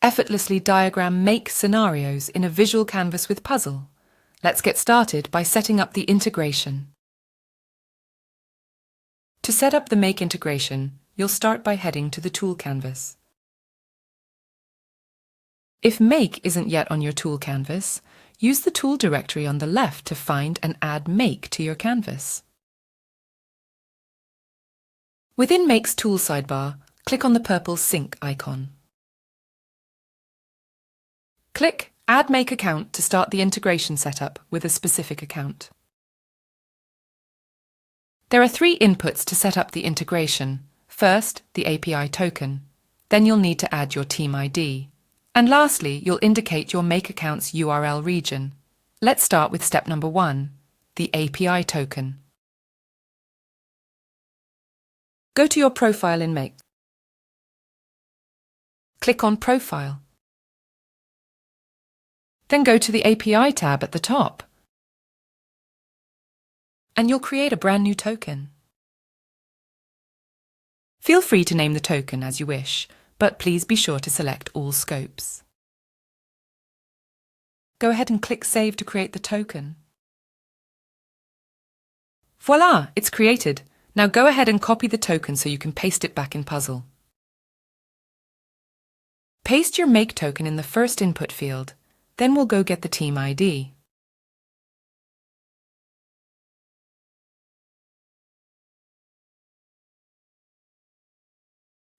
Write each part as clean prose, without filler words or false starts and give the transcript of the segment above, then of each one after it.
effortlessly diagram make scenarios in a visual canvas with Puzzle. Let's get started by setting up the integration. To set up the make integration, you'll start by heading to the tool canvas. If make isn't yet on your tool canvas, use the tool directory on the left to find and add make to your canvas. Within Make's tool sidebar, click on the purple sync icon. Click Add Make Account to start the integration setup with a specific account. There are 3 inputs to set up the integration. First, the API token. Then you'll need to add your team ID. And lastly, you'll indicate your Make account's URL region. Let's start with step number 1, the API token. Go to your profile in Make. Click on Profile. Then go to the API tab at the top. And you'll create a brand new token. Feel free to name the token as you wish, but please be sure to select all scopes. Go ahead and click Save to create the token. Voila, it's created. Now go ahead and copy the token so you can paste it back in Puzzle. Paste your Make token in the first input field, then we'll go get the team ID.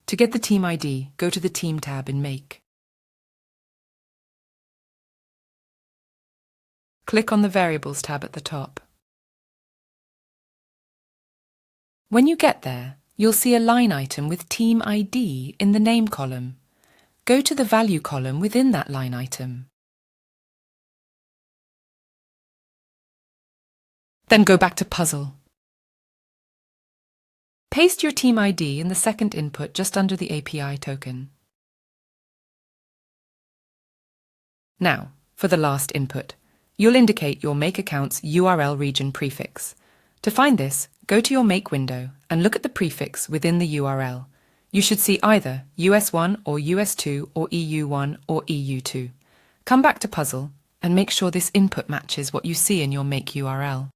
To get the team ID, go to the Team tab in Make. Click on the Variables tab at the top. When you get there, you'll see a line item with Team ID in the Name column. Go to the Value column within that line item. Then go back to Puzzle. Paste your team ID in the second input just under the API token. Now, for the last input, you'll indicate your Make account's URL region prefix. To find this, go to your Make window and look at the prefix within the URL. You should see either US1 or US2 or EU1 or EU2. Come back to Puzzle and make sure this input matches what you see in your Make URL.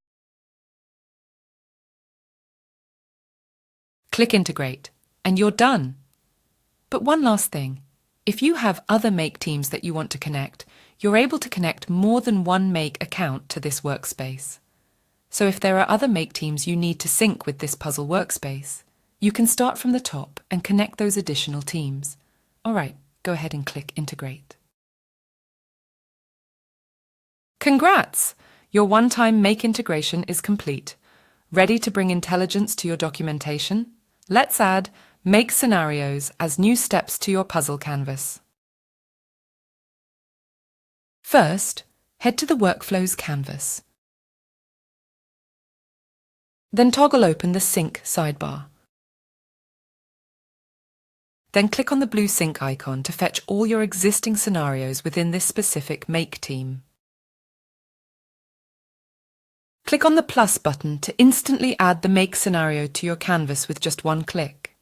Click Integrate, and you're done. But one last thing. If you have other Make teams that you want to connect, you're able to connect more than one Make account to this workspace. So if there are other Make teams you need to sync with this Puzzle workspace, you can start from the top and connect those additional teams. Alright, go ahead and click Integrate. Congrats! Your one-time Make integration is complete. Ready to bring intelligence to your documentation? Let's add Make scenarios as new steps to your Puzzle canvas. First, head to the Workflows canvas. Then toggle open the Sync sidebar. Then click on the blue Sync icon to fetch all your existing scenarios within this specific Make team. Click on the plus button to instantly add the Make scenario to your canvas with just one click.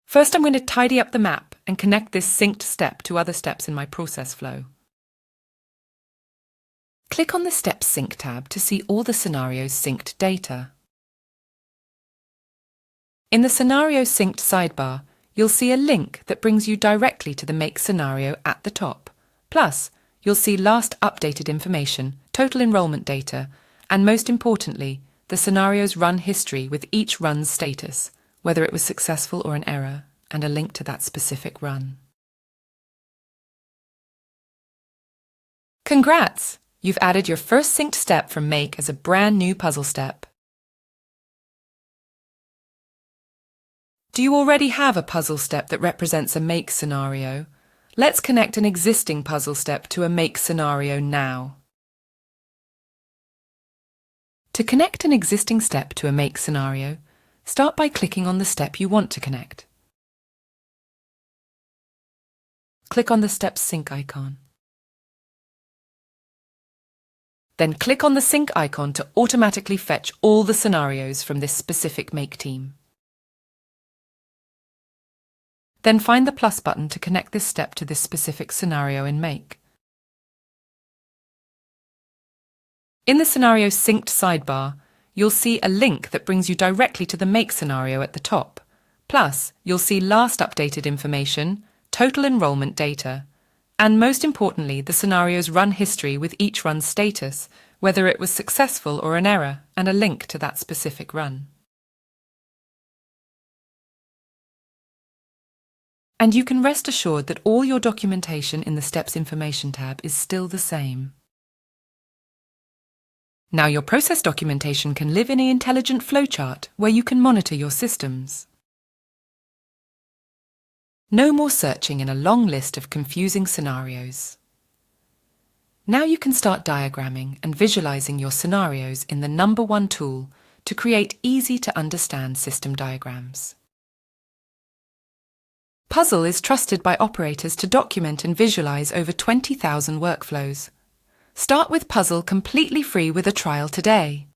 First, I'm going to tidy up the map and connect this synced step to other steps in my process flow. Click on the Steps Sync tab to see all the scenarios synced data. In the Scenario Synced sidebar, you'll see a link that brings you directly to the Make scenario at the top. Plus, you'll see last updated information, total enrollment data, and most importantly, the scenario's run history with each run's status, whether it was successful or an error, and a link to that specific run. Congrats! You've added your first synced step from Make as a brand new puzzle step. Do you already have a puzzle step that represents a Make scenario? Let's connect an existing puzzle step to a Make scenario now. To connect an existing step to a Make scenario, start by clicking on the step you want to connect. Click on the Step Sync icon. Then click on the Sync icon to automatically fetch all the scenarios from this specific Make team. Then find the plus button to connect this step to this specific scenario in Make. In the Scenario Synced sidebar, you'll see a link that brings you directly to the Make scenario at the top. Plus, you'll see last updated information, total enrollment data, and most importantly, the scenario's run history with each run's status, whether it was successful or an error, and a link to that specific run. And you can rest assured that all your documentation in the Steps Information tab is still the same. Now your process documentation can live in an intelligent flowchart where you can monitor your systems. No more searching in a long list of confusing scenarios. Now you can start diagramming and visualizing your scenarios in the number one tool to create easy-to-understand system diagrams. Puzzle is trusted by operators to document and visualize over 20,000 workflows. Start with Puzzle completely free with a trial today.